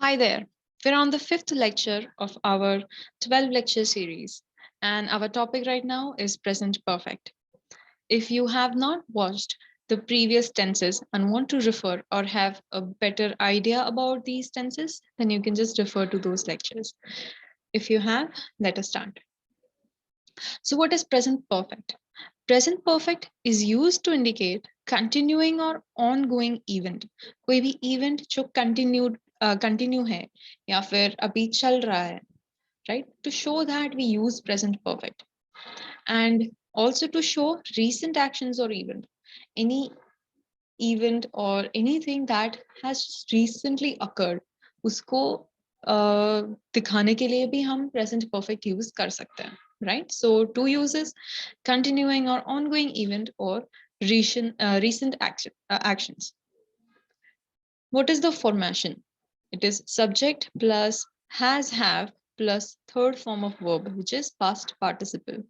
Hi there. We're on the fifth lecture of our 12 lecture series, and our topic right now is present perfect. If you have not watched the previous tenses and want to refer or have a better idea about these tenses, then you can just refer to those lectures. If you have, let us start. So, what is present perfect? Present perfect is used to indicate continuing or ongoing event. कोई भी event जो continue है या फिर अभी चल रहा है, right? To show that we use present perfect, and also to show recent actions or event, any event or anything that has recently occurred, उसको दिखाने के लिए भी हम present perfect use कर सकते हैं, right? So two uses, continuing or ongoing event or recent actions. What is the formation? It is subject plus has have plus third form of verb, which is past participle.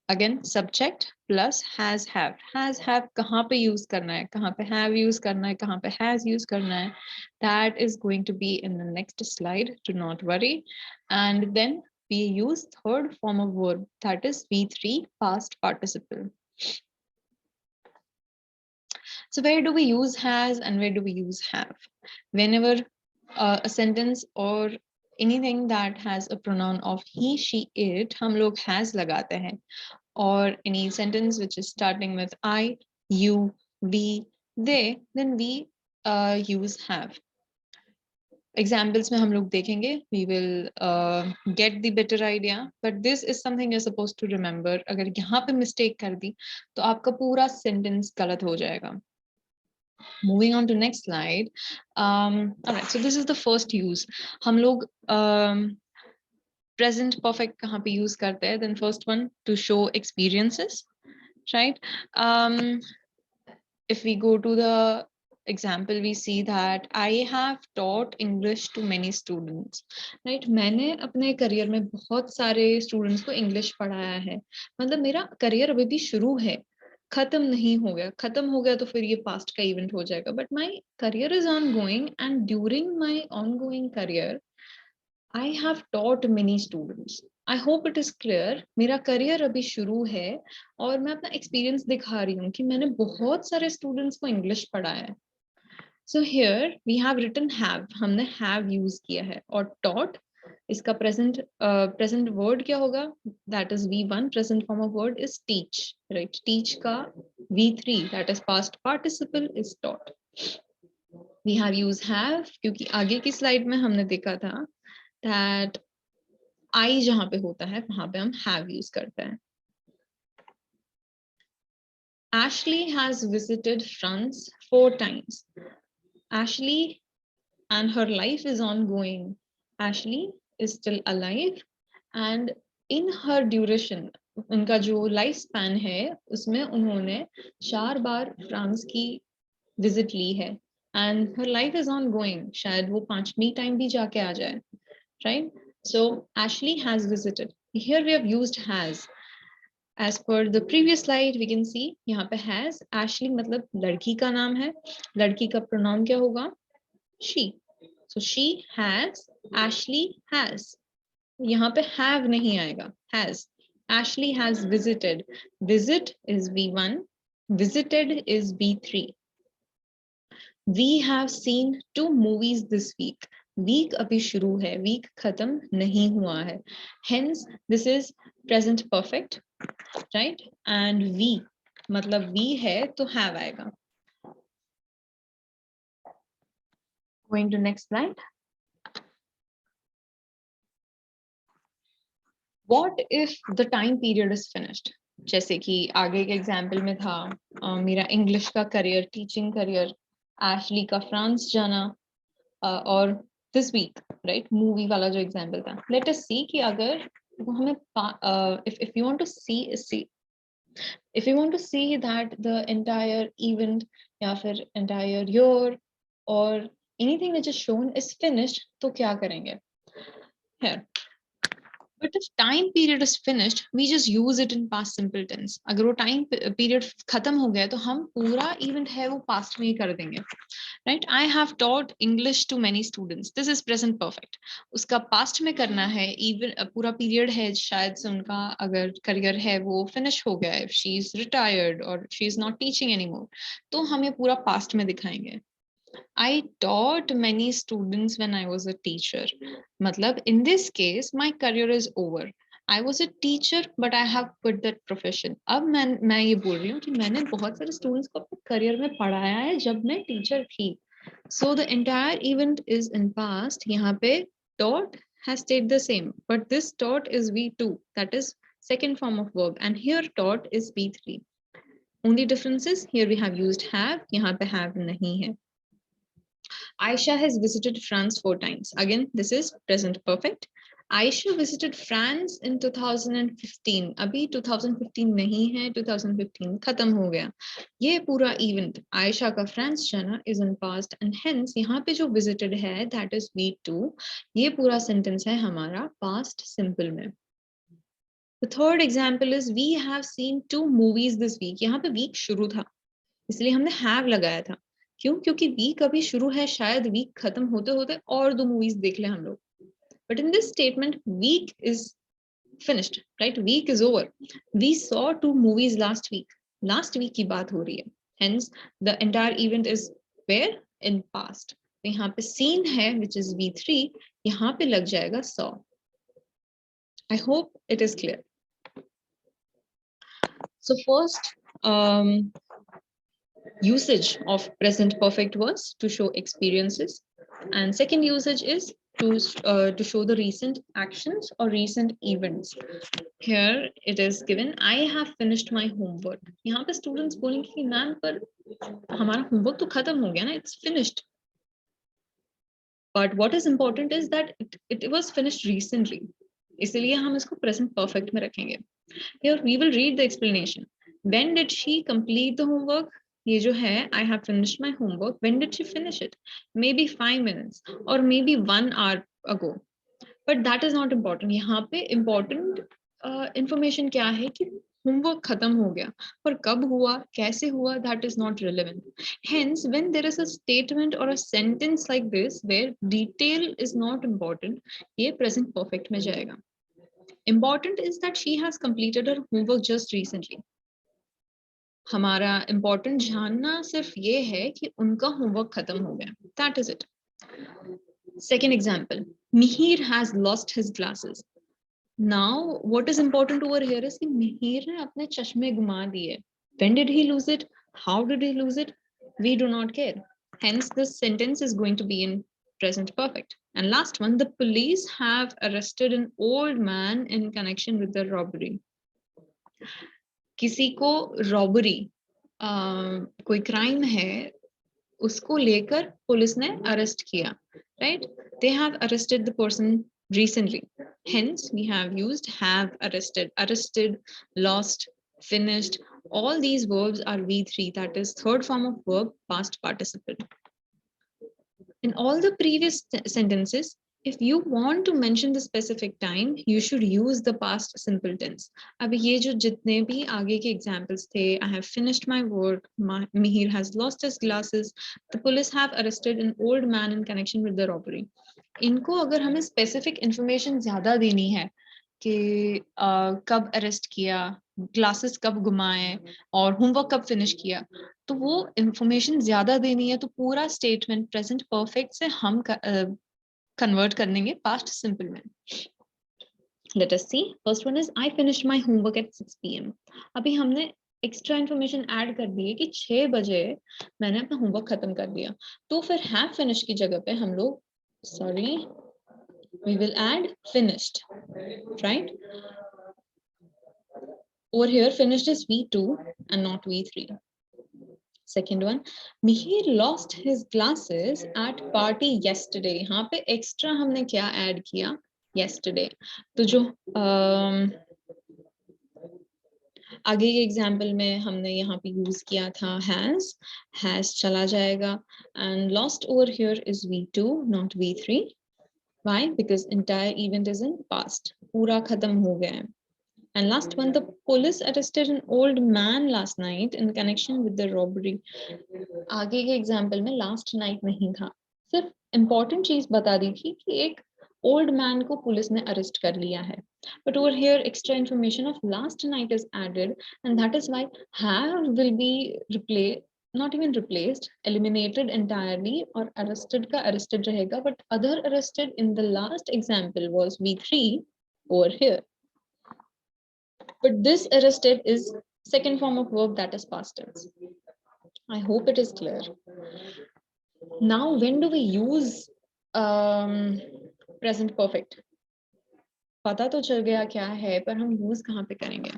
Again, subject plus has have कहाँ पे use करना है, कहाँ पे have use करना है, कहाँ पे has use करना है. That is going to be in the next slide, do not worry. And then we use third form of verb, that is V3 past participle. So where do we use has and where do we use have? Whenever a sentence or anything that has a pronoun of he, she, it, हम लोग has लगाते हैं. Or any sentence which is starting with I, you, we, they, then we use have. Examples में हम लोग देखेंगे, we will get the better idea, but this is something you're supposed to remember. अगर यहाँ पे mistake कर दी तो आपका पूरा sentence गलत हो जाएगा. Moving on to next slide. All right, so this is the first use. हम लोग present perfect कहाँ पे use करते हैं? Then first one, to show experiences, right? If we go to the example, we see that I have taught English to many students, right? मैंने अपने career में बहुत सारे स्टूडेंट्स को इंग्लिश पढ़ाया है. मतलब मेरा करियर अभी भी शुरू है, खत्म नहीं हो गया. खत्म हो गया तो फिर ये पास्ट का इवेंट हो जाएगा. But my career is ongoing and during my ongoing career I have taught many students. I hope it is clear. मेरा करियर अभी शुरू है और मैं अपना एक्सपीरियंस दिखा रही हूँ कि मैंने बहुत सारे स्टूडेंट्स को इंग्लिश पढ़ाया है. So here we have written have. हमने have use किया है. और taught, इसका present word क्या होगा? That is V1. Present form of word is teach, right? Teach का V3, that is past participle, is taught. We have used have क्योंकि आगे की स्लाइड में हमने देखा था that I जहां पे होता है वहां पे हम have use करते हैं. Ashley has visited France 4 times. Ashley and her life is ongoing. Ashley is still alive and in her duration, उनका जो लाइफ स्पैन है उसमें उन्होंने 4 बार फ्रांस की विजिट ली है. And her life is ongoing. शायद वो 5वीं टाइम भी जाके आ जाए, right? So Ashley has visited. Here we have used has. As per the previous slide, we can see यहाँ पे has. Ashley मतलब लड़की का नाम है. लड़की का pronoun क्या होगा? She. So she has. Ashley has. यहाँ पे have नहीं आएगा. Has. Ashley has visited. Visit is V1. Visited is V3. We have seen 2 movies this week. Week अभी शुरू है, week खत्म नहीं हुआ है. Hence, this is present perfect, right? And we, मतलब we है तो have आएगा. Going to next slide. What if the time period is finished? जैसे कि आगे के एग्जाम्पल में था मेरा इंग्लिश का करियर, टीचिंग करियर, एशली का फ्रांस जाना, और दिस वीक, राइट, मूवी वाला जो एग्जाम्पल था. लेट अस सी कि अगर हमें if you want to see if you want to see that the entire event या फिर entire year or anything which is shown is finished, तो क्या करेंगे? Here But if time period is finished, we just use it in past simple tense. अगर वो time period खत्म हो गया तो हम पूरा event है वो past में ही कर देंगे. Right? I have taught English to many students. This is present perfect. उसका past में करना है, even पूरा period है, शायद से उनका अगर career है वो finish हो गया है, if she is retired or she is not teaching anymore, तो हम ये पूरा past में दिखाएंगे. I taught many students when I was a teacher. Matlab, in this case, my career is over. I was a teacher, but I have quit that profession. अब मैं ये बोल रही हूँ कि मैंने बहुत सारे students को अपने career में पढ़ाया है जब मैं teacher थी. So the entire event is in past. यहाँ पे taught has stayed the same, but this taught is V2. That is second form of verb, and here taught is V3. Only difference is here we have used have. यहाँ पे have नहीं है. Aisha has visited France 4 times. Again, this is present perfect. Aisha visited France in 2015. अभी 2015 नहीं है, 2015 खत्म हो गया. ये पूरा event आयशा का फ्रांस जाना is in past and hence यहाँ पे जो visited है that is V2. ये पूरा sentence है हमारा past simple में. The third example is we have seen 2 movies this week. यहाँ पे week शुरू था इसलिए हमने have लगाया था. क्यों? क्योंकि वीक अभी शुरू है, शायद वीक खत्म होते होते और 2 मूवीज देख ले हम लोग. But in this statement week is finished, right? Week is over. We saw 2 movies last week की बात हो रही है. Hence the entire event is where in past. तो यहाँ पे सीन है विच इज V3, यहाँ पे लग जाएगा saw. I hope it is clear. So first usage of present perfect was to show experiences, and second usage is to show the recent actions or recent events. Here it is given I have finished my homework. यहाँ पे students बोलेंगे कि ma'am पर हमारा homework तो खत्म हो गया ना, it's finished. But what is important is that it was finished recently. इसलिए हम इसको present perfect में रखेंगे. Here we will read the explanation. When did she complete the homework? ये जो है I have finished my homework. When did she finish it? Maybe 5 minutes or maybe 1 hour ago. But that is not important. यहाँ पे important information क्या है कि homework खत्म हो गया, पर कब हुआ, कैसे हुआ, that is not relevant. Hence, when there is a statement or a sentence like this where detail is not important, ये present perfect में जाएगा. Important is that she has completed her homework just recently. हमारा important जानना सिर्फ ये है कि उनका homework खत्म हो गया. That is it. Second example, Mihir has lost his glasses. Now, what is important over here is कि Mihir ने अपने चश्मे गुमा दिए. When did he lose it? How did he lose it? We do not care. Hence, this sentence is going to be in present perfect. And last one, the police have arrested an old man in connection with the robbery. किसी को robbery, कोई crime है, उसको लेकर police ने arrest किया, right? They have arrested the person recently. Hence, we have used have arrested, lost, finished. All these verbs are V3, that is third form of verb, past participle. In all the previous sentences, if you want to mention the specific time, you should use the past simple tense. अब ये जो जितने भी आगे के examples थे, I have finished my work, Mihir has lost his glasses, the police have arrested an old man in connection with the robbery. इनको अगर हमें specific information ज़्यादा देनी है कि कब arrest किया, glasses कब घुमाए और homework कब finish किया, तो वो information ज़्यादा देनी है तो पूरा statement present perfect से हम convert करेंगे past simple में. Let us see. First one is I finished my homework at 6 p.m. अभी हमने extra information add कर दी है कि 6 बजे मैंने अपना homework खत्म कर दिया. तो फिर have finished की जगह पे हम लोग we will add finished, right? Over here finished is V2 and not V3. Second one, Mihir lost his glasses at party yesterday. यहाँ पे extra हमने क्या add किया? Yesterday. तो जो आगे के example में हमने यहाँ पे use किया था has चला जाएगा and lost over here is V2 not V3. Why? Because entire event is in past. पूरा खत्म हो गया है. And last one, the police arrested an old man last night in connection with the robbery. आगे के example में last night नहीं था, सिर्फ इंपॉर्टेंट चीज बता दी थी कि एक ओल्ड मैन को पुलिस ने अरेस्ट कर लिया है. But over here, extra information of last night is added, and that is why have will be replaced, not even replaced, eliminated entirely, or arrested का arrested रहेगा, but other arrested in the last example was V3 over here. But this arrested is second form of verb, that is past tense. I hope it is clear. Now, when do we use present perfect? पता तो चल गया क्या है, पर हम use कहाँ पे करेंगे?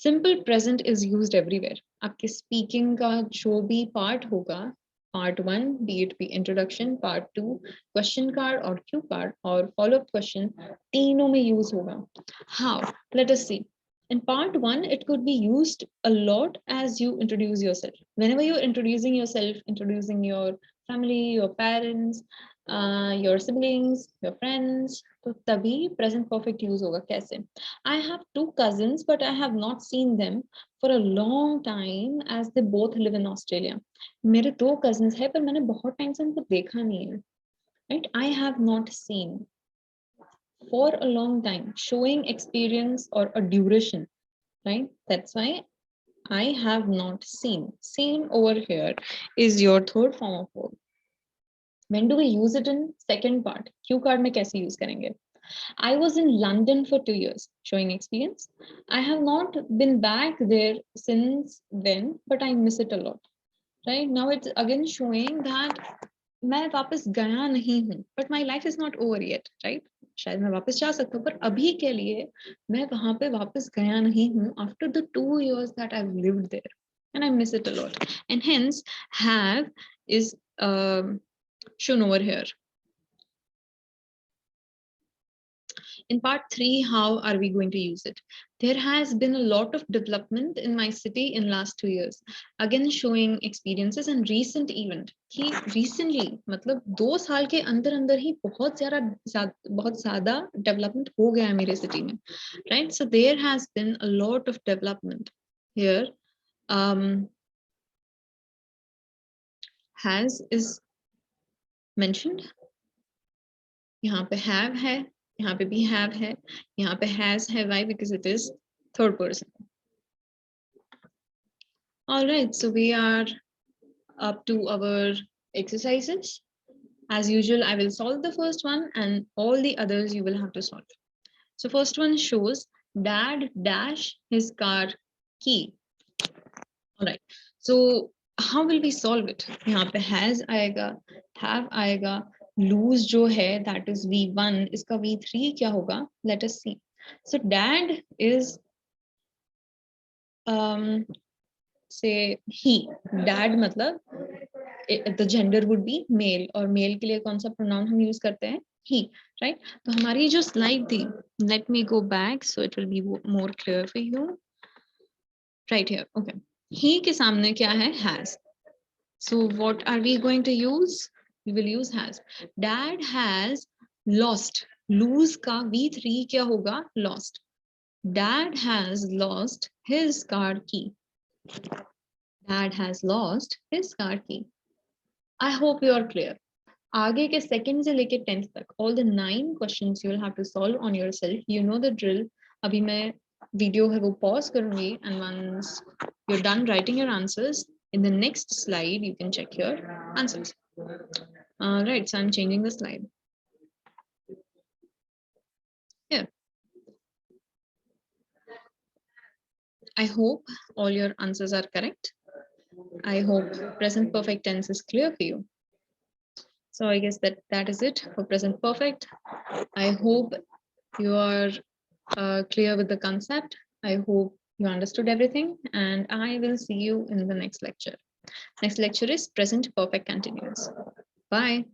Simple present is used everywhere. आपके speaking का जो भी part होगा, part 1, be it be introduction, part 2, question card or cue card or follow-up question, तीनों में use होगा. How? Let us see. In part 1, it could be used a lot as you introduce yourself. Whenever you're introducing yourself, introducing your family, your parents, your siblings, your friends, तो तभी present perfect use होगा. कैसे? I have 2 cousins, but I have not seen them for a long time as they both live in Australia. मेरे 2 cousins हैं, पर मैंने बहुत time से उनको देखा नहीं है. Right? I have not seen for a long time, showing experience or a duration. Right? That's why I have not seen. Seen over here is your third form of verb. When do we use it in second part? Cue card में कैसे use करेंगे? I was in London for 2 years, showing experience. I have not been back there since then, but I miss it a lot. Right? Now it's again showing that मैं वापस गया नहीं हूँ, but my life is not over yet, right? शायद मैं वापस जा सकता हूँ, पर अभी के लिए मैं वहां पे वापस गया नहीं हूँ after the 2 years that I've lived there, and I miss it a lot. And hence, have is shown over here. In part 3, how are we going to use it? There has been a lot of development in my city in last 2 years. Again, showing experiences and recent event. कि recently, मतलब 2 साल के अंदर अंदर ही बहुत ज़्यादा development हो गया है मेरे city में, right? So there has been a lot of development here. Has is mentioned. यहाँ पे have है, यहाँ पे भी have है, यहाँ पे has है. Why? Because it is third person. All right, so we are up to our exercises. As usual, I will solve the first one and all the others you will have to solve. So first one shows dad dash his car key. All right, so how will we solve it? यहाँ पे has आएगा, have आएगा, lose जो है that is V1, इसका V3 क्या होगा? Let us see. So dad is say he. Dad मतलब the gender would be male, और male के लिए कौन सा pronoun हम use करते हैं? He, right? तो हमारी जो slide थी, let me go back so it will be more clear for you. Right here, okay. He के सामने क्या है? Has. So what are we going to use? We will use has. Dad has lost. Lose का V3 क्या होगा? Lost. Dad has lost his car key. Dad has lost his car key. I hope you are clear. आगे के second से लेके 10th तक, all the 9 questions you will have to solve on yourself. You know the drill. अभी मैं video है वो pause करूँगी, and once you're done writing your answers, in the next slide you can check your answers. All right, so I'm changing the slide. Here. I hope all your answers are correct. I hope present perfect tense is clear for you. So I guess that is it for present perfect. I hope you are clear with the concept. I hope you understood everything, and I will see you in the next lecture. Next lecture is present perfect continuous. Bye.